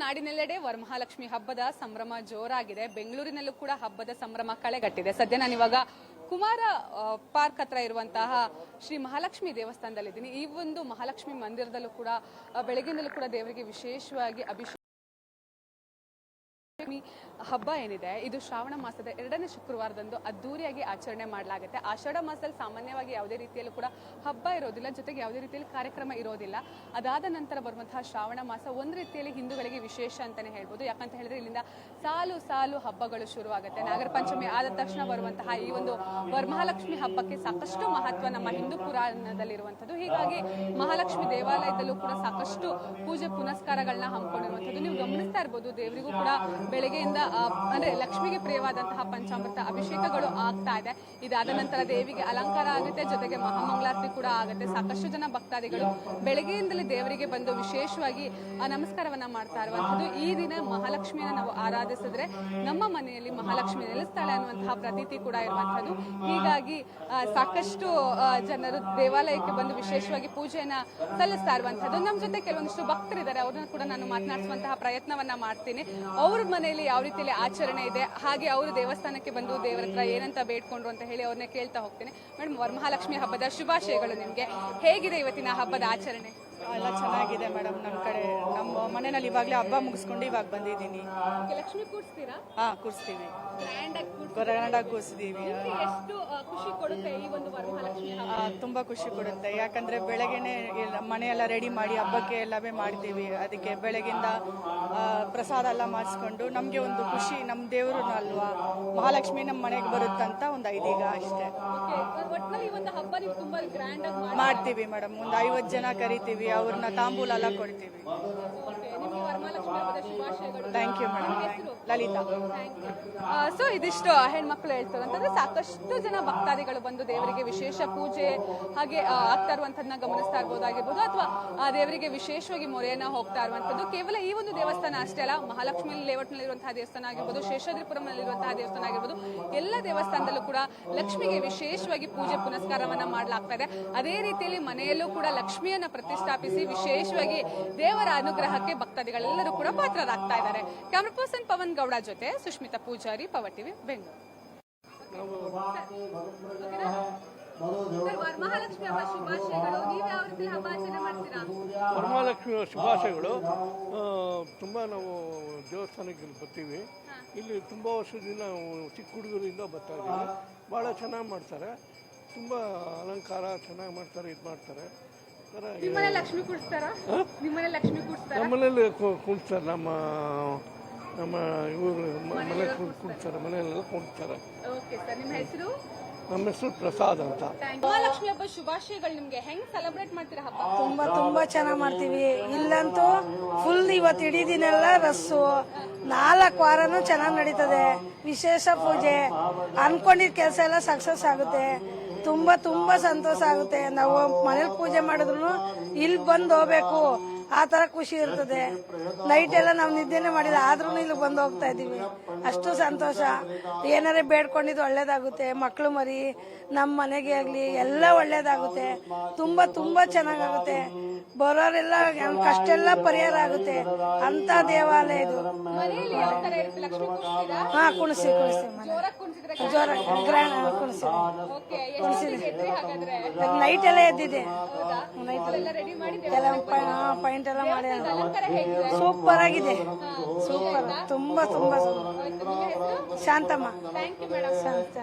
ನಾಡಿನೆಲ್ಲೆಡೆ ವರಮಹಾಲಕ್ಷ್ಮಿ ಹಬ್ಬದ ಸಂಭ್ರಮ ಜೋರಾಗಿದೆ. ಬೆಂಗಳೂರಿನಲ್ಲೂ ಕೂಡ ಹಬ್ಬದ ಸಂಭ್ರಮ ಕಳೆಗಟ್ಟಿದೆ. ಸದ್ಯ ನಾನಿವಾಗ ಕುಮಾರ ಪಾರ್ಕ್ ಹತ್ರ ಇರುವಂತಹ ಶ್ರೀ ಮಹಾಲಕ್ಷ್ಮಿ ದೇವಸ್ಥಾನದಲ್ಲಿದ್ದೀನಿ. ಈ ಒಂದು ಮಹಾಲಕ್ಷ್ಮಿ ಮಂದಿರದಲ್ಲೂ ಕೂಡ ಬೆಳಗ್ಗಿನಲ್ಲೂ ಕೂಡ ದೇವರಿಗೆ ವಿಶೇಷವಾಗಿ ಅಭಿಷೇಕ ಹಬ್ಬ ಏನಿದೆ ಇದು ಶ್ರಾವಣ ಮಾಸದ 2ನೇ ಶುಕ್ರವಾರದಂದು ಅದ್ದೂರಿಯಾಗಿ ಆಚರಣೆ ಮಾಡಲಾಗುತ್ತೆ. ಆಷಾಢ ಮಾಸದಲ್ಲಿ ಸಾಮಾನ್ಯವಾಗಿ ಯಾವುದೇ ರೀತಿಯಲ್ಲೂ ಕೂಡ ಹಬ್ಬ ಇರೋದಿಲ್ಲ, ಜೊತೆಗೆ ಯಾವುದೇ ರೀತಿಯಲ್ಲಿ ಕಾರ್ಯಕ್ರಮ ಇರೋದಿಲ್ಲ. ಅದಾದ ನಂತರ ಬರುವಂತಹ ಶ್ರಾವಣ ಮಾಸ ಒಂದು ರೀತಿಯಲ್ಲಿ ಹಿಂದೂಗಳಿಗೆ ವಿಶೇಷ ಅಂತಾನೆ ಹೇಳ್ಬೋದು. ಯಾಕಂತ ಹೇಳಿದ್ರೆ ಇಲ್ಲಿಂದ ಸಾಲು ಸಾಲು ಹಬ್ಬಗಳು ಶುರುವಾಗುತ್ತೆ. ನಾಗರ ಪಂಚಮಿ ಆದ ತಕ್ಷಣ ಬರುವಂತಹ ಈ ಒಂದು ವರಮಹಾಲಕ್ಷ್ಮಿ ಹಬ್ಬಕ್ಕೆ ಸಾಕಷ್ಟು ಮಹತ್ವ ನಮ್ಮ ಹಿಂದೂ ಪುರಾಣದಲ್ಲಿರುವಂಥದ್ದು. ಹೀಗಾಗಿ ಮಹಾಲಕ್ಷ್ಮಿ ದೇವಾಲಯದಲ್ಲೂ ಕೂಡ ಸಾಕಷ್ಟು ಪೂಜೆ ಪುನಸ್ಕಾರಗಳನ್ನ ಹಮ್ಮಿಕೊಂಡಿರುವಂಥದ್ದು ನೀವು ಗಮನಿಸ್ತಾ ಇರ್ಬೋದು. ದೇವರಿಗೂ ಕೂಡ ಬೆಳಗ್ಗೆಯಿಂದ ಅಂದ್ರೆ ಲಕ್ಷ್ಮಿಗೆ ಪ್ರಿಯವಾದಂತಹ ಪಂಚಾಮೃತ ಅಭಿಷೇಕಗಳು ಆಗ್ತಾ ಇದೆ. ಇದಾದ ನಂತರ ದೇವಿಗೆ ಅಲಂಕಾರ ಆಗುತ್ತೆ, ಜೊತೆಗೆ ಮಹಾಮಂಗಳಾರತಿ ಕೂಡ ಆಗುತ್ತೆ. ಸಾಕಷ್ಟು ಜನ ಭಕ್ತಾದಿಗಳು ಬೆಳಗ್ಗೆಯಿಂದಲೇ ದೇವರಿಗೆ ಬಂದು ವಿಶೇಷವಾಗಿ ನಮಸ್ಕಾರವನ್ನ ಮಾಡ್ತಾ ಇರುವಂತದ್ದು. ಈ ದಿನ ಮಹಾಲಕ್ಷ್ಮಿಯನ್ನ ನಾವು ಆರಾಧಿಸಿದ್ರೆ ನಮ್ಮ ಮನೆಯಲ್ಲಿ ಮಹಾಲಕ್ಷ್ಮಿ ನೆಲೆಸ್ತಾಳೆ ಅನ್ನುವಂತಹ ಪ್ರತೀತಿ ಕೂಡ ಇರುವಂತದ್ದು. ಹೀಗಾಗಿ ಸಾಕಷ್ಟು ಜನರು ದೇವಾಲಯಕ್ಕೆ ಬಂದು ವಿಶೇಷವಾಗಿ ಪೂಜೆಯನ್ನ ಸಲ್ಲಿಸ್ತಾ ಇರುವಂತದ್ದು. ನಮ್ಮ ಜೊತೆ ಕೆಲವೊಂದಿಷ್ಟು ಭಕ್ತರಿದ್ದಾರೆ, ಅವ್ರನ್ನ ಕೂಡ ನಾನು ಮಾತನಾಡಿಸುವಂತಹ ಪ್ರಯತ್ನವನ್ನ ಮಾಡ್ತೀನಿ. ಅವ್ರ ಮನೆಯಲ್ಲಿ ಯಾವ ರೀತಿಯಲ್ಲಿ ಆಚರಣೆ ಇದೆ, ಹಾಗೆ ಅವರು ದೇವಸ್ಥಾನಕ್ಕೆ ಬಂದು ದೇವರ ಹತ್ರ ಏನಂತ ಬೇಡ್ಕೊಂಡ್ರು ಅಂತ ಹೇಳಿ ಅವ್ರನ್ನ ಕೇಳ್ತಾ ಹೋಗ್ತೀನಿ. ಮೇಡಮ್, ವರಮಹಾಲಕ್ಷ್ಮಿ ಹಬ್ಬದ ಶುಭಾಶಯಗಳು ನಿಮ್ಗೆ. ಹೇಗಿದೆ ಇವತ್ತಿನ ಹಬ್ಬದ ಆಚರಣೆ? ಎಲ್ಲ ಚೆನ್ನಾಗಿದೆ ಮೇಡಮ್. ನಮ್ಮ ಮನೆಯಲ್ಲಿ ಇವಾಗಲೇ ಹಬ್ಬ ಮುಗಿಸ್ಕೊಂಡು ಇವಾಗ ಬಂದಿದ್ದೀನಿ. ಲಕ್ಷ್ಮಿ ಕೂರಿಸ್ತೀರಾ? ಕೂರಿಸ್ತೀವಿ, ಗ್ರ್ಯಾಂಡ್ ಆಗಿ ಕೂರಿಸಿದೀವಿ. ಎಷ್ಟು ಖುಷಿ ಕೊಡುತ್ತೆ ಈ ಒಂದು ವರಮಹಾಲಕ್ಷ್ಮಿ ಹಬ್ಬ? ತುಂಬಾ ಖುಷಿ ಕೊಡುತ್ತೆ. ಯಾಕಂದ್ರೆ ಬೆಳಗ್ಗೆನೆ ಮನೆಯೆಲ್ಲ ರೆಡಿ ಮಾಡಿ ಹಬ್ಬಕ್ಕೆ ಎಲ್ಲವೇ ಮಾಡ್ತೀವಿ. ಅದಕ್ಕೆ ಬೆಳಗಿಂದ ಪ್ರಸಾದ ಎಲ್ಲ ಮಾಡಿಸ್ಕೊಂಡು ನಮ್ಗೆ ಒಂದು ಖುಷಿ. ನಮ್ಮ ದೇವರು ಅಲ್ವಾ, ಮಹಾಲಕ್ಷ್ಮಿ ನಮ್ಮ ಮನೆಗೆ ಬರುತ್ತಂತ ಒಂದು ಇದೀಗ ಅಷ್ಟೇ. ಒಟ್ಟಿನಲ್ಲಿ ಈ ಒಂದು ಹಬ್ಬ ನೀವು ತುಂಬಾ ಗ್ರ್ಯಾಂಡ್ ಆಗಿ ಮಾಡ್ತೀವಿ ಮೇಡಮ್. ಒಂದು 50 ಜನ ಕರಿತೀವಿ, ಅವ್ರನ್ನ ತಾಂಬೂಲ ಎಲ್ಲ ಕೊಡ್ತೀವಿ. Thank you madam. Lalitha. So ಇದಿಷ್ಟು ಹೆಣ್ಮಕ್ಳು ಹೇಳ್ತಾರೆ ಅಂತಂದ್ರೆ ಸಾಕಷ್ಟು ಜನ ಭಕ್ತಾದಿಗಳು ಬಂದು ದೇವರಿಗೆ ವಿಶೇಷ ಪೂಜೆ ಹಾಗೆ ಆಗ್ತಾ ಇರುವಂತದನ್ನ ಗಮನಿಸ್ತಾ ಇರ್ಬೋದಾಗಿರ್ಬೋದು, ಅಥವಾ ದೇವರಿಗೆ ವಿಶೇಷವಾಗಿ ಮೊರೆಯನ್ನ ಹೋಗ್ತಾ ಇರುವಂತದ್ದು. ಕೇವಲ ಈ ಒಂದು ದೇವಸ್ಥಾನ ಅಷ್ಟೇ ಅಲ್ಲ, ಮಹಾಲಕ್ಷ್ಮಿ ಲೇಔಟ್ ನಲ್ಲಿರುವಂತಹ ದೇವಸ್ಥಾನ ಆಗಿರ್ಬೋದು, ಶೇಷಾದ್ರಿಪುರಂ ನಲ್ಲಿರುವಂತಹ ದೇವಸ್ಥಾನ ಆಗಿರ್ಬೋದು, ಎಲ್ಲ ದೇವಸ್ಥಾನದಲ್ಲೂ ಕೂಡ ಲಕ್ಷ್ಮಿಗೆ ವಿಶೇಷವಾಗಿ ಪೂಜೆ ಪುನಸ್ಕಾರವನ್ನ ಮಾಡಲಾಗ್ತಾ ಇದೆ. ಅದೇ ರೀತಿಯಲ್ಲಿ ಮನೆಯಲ್ಲೂ ಕೂಡ ಲಕ್ಷ್ಮಿಯನ್ನ ಪ್ರತಿಷ್ಠಾಪಿಸಿ ವಿಶೇಷವಾಗಿ ದೇವರ ಅನುಗ್ರಹಕ್ಕೆ ಭಕ್ತಾದಿಗಳೆಲ್ಲರೂ ಕೂಡ ಪಾತ್ರರಾಗ್ತಾ ಇದ್ದಾರೆ. ಕ್ಯಾಮರಾ ಪರ್ಸನ್ ಪವನ್ ಗೌಡ ಜೊತೆ ಸುಷ್ಮಿತಾ ಪೂಜಾರಿ, ಪವರ್ ಟಿವಿ, ಬೆಂಗಳೂರು. ವರಮಹಾಲಕ್ಷ್ಮಿ ಹಬ್ಬ ಶುಭಾಶಯಗಳು. ನೀವು ಯಾವ ರೀತಿ ಹಬ್ಬ ಆಚರಣೆ ಮಾಡ್ತೀರಾ? ವರಮಹಾಲಕ್ಷ್ಮಿ ಶುಭಾಶಯಗಳು. ತುಂಬ ನಾವು ದೇವಸ್ಥಾನಕ್ಕೆ ಬರ್ತೀವಿ. ಇಲ್ಲಿ ತುಂಬ ವರ್ಷದಿಂದ ಚಿಕ್ಕ ಹುಡುಗರಿಂದ ಬರ್ತಾ ಇದ್ದೀವಿ. ಭಾಳ ಚೆನ್ನಾಗಿ ಮಾಡ್ತಾರೆ, ತುಂಬ ಅಲಂಕಾರ ಚೆನ್ನಾಗಿ ಮಾಡ್ತಾರೆ, ಇದು ಮಾಡ್ತಾರೆ. ನಿಮ್ಮನೆ ಲಕ್ಷ್ಮಿ ಕೂಡಿಸ್ತಾರಾ? ನಿಮ್ಮನೆ ಲಕ್ಷ್ಮಿ ಕೂಡಿಸ್ತಾರಾ? ನಮ್ಮನೇಲಿ ಕೂಡಿಸ್ತಾರೆ. ನಮ್ಮ ಇವರು ಮನೆ ಕೂಡಿಸ್ತಾರೆ, ಮನೆಯಲ್ಲೆಲ್ಲ ಕೂಡಿಸ್ತಾರೆ. ಓಕೆ ಸರ್, ನಿಮ್ಮ ಹೆಸರು? ನಮ್ಮ ಹೆಸರು ಪ್ರಸಾದ್ ಅಂತ. ಮಹಾಲಕ್ಷ್ಮಿ ಹಬ್ಬ ಶುಭಾಶಯಗಳು ನಿಮ್ಗೆ. ಹೆಂಗ್ ಸೆಲೆಬ್ರೇಟ್ ಮಾಡ್ತೀರಾ ಹಬ್ಬ? ತುಂಬಾ ಚೆನ್ನಾಗಿ ಮಾಡ್ತೀವಿ. ಇಲ್ಲಂತೂ ಫುಲ್ ಇವತ್ತು ಇಡೀ ದಿನ ಎಲ್ಲ ರಸ್ಸು, 4 ವಾರನೂ ಚೆನ್ನಾಗಿ ನಡೀತದೆ. ವಿಶೇಷ ಪೂಜೆ, ಅನ್ಕೊಂಡಿದ್ ಕೆಲಸ ಎಲ್ಲ ಸಕ್ಸಸ್ ಆಗುತ್ತೆ. ತುಂಬಾ ಸಂತೋಷ ಆಗುತ್ತೆ. ನಾವು ಮನೇಲಿ ಪೂಜೆ ಮಾಡಿದ್ರು ಇಲ್ಲಿ ಬಂದು ಹೋಗ್ಬೇಕು, ಆ ತರ ಖುಷಿ ಇರ್ತದೆ. ನೈಟ್ ಎಲ್ಲ ನಾವು ನಿದ್ದೆನೆ ಮಾಡಿಲ್ಲ, ಆದ್ರೂ ಇಲ್ಲಿ ಬಂದು ಹೋಗ್ತಾ ಇದೀವಿ. ಅಷ್ಟು ಸಂತೋಷ. ಏನಾರೇ ಬೇಡ್ಕೊಂಡಿದ್ದು ಒಳ್ಳೇದಾಗುತ್ತೆ. ಮಕ್ಕಳು ಮರಿ ನಮ್ಮ ಮನೆಗೆ ಆಗ್ಲಿ ಎಲ್ಲ ಒಳ್ಳೇದಾಗುತ್ತೆ. ತುಂಬಾ ಚೆನ್ನಾಗಾಗುತ್ತೆ. ಬರೋರೆಲ್ಲ ಕಷ್ಟ ಎಲ್ಲ ಪರಿಹಾರ ಆಗುತ್ತೆ ಅಂತ ದೇವಾಲಯ ಇದು. ಕುಣಿಸ್ತೀವಿ ಜೋರ ಗ್ರ್ಯಾಂಡ್ ಕುಣಿಸಿದ್ವಿ. ನೈಟ್ ಎಲ್ಲ ಎದ್ದಿದೆ, ಪಾಯಿಂಟ್ ಎಲ್ಲ ಮಾಡಿ ಸೂಪರ್ ಆಗಿದೆ. ಸೂಪರ್, ತುಂಬಾ ಶಾಂತಮ್ಮ. ಶಾಂತ.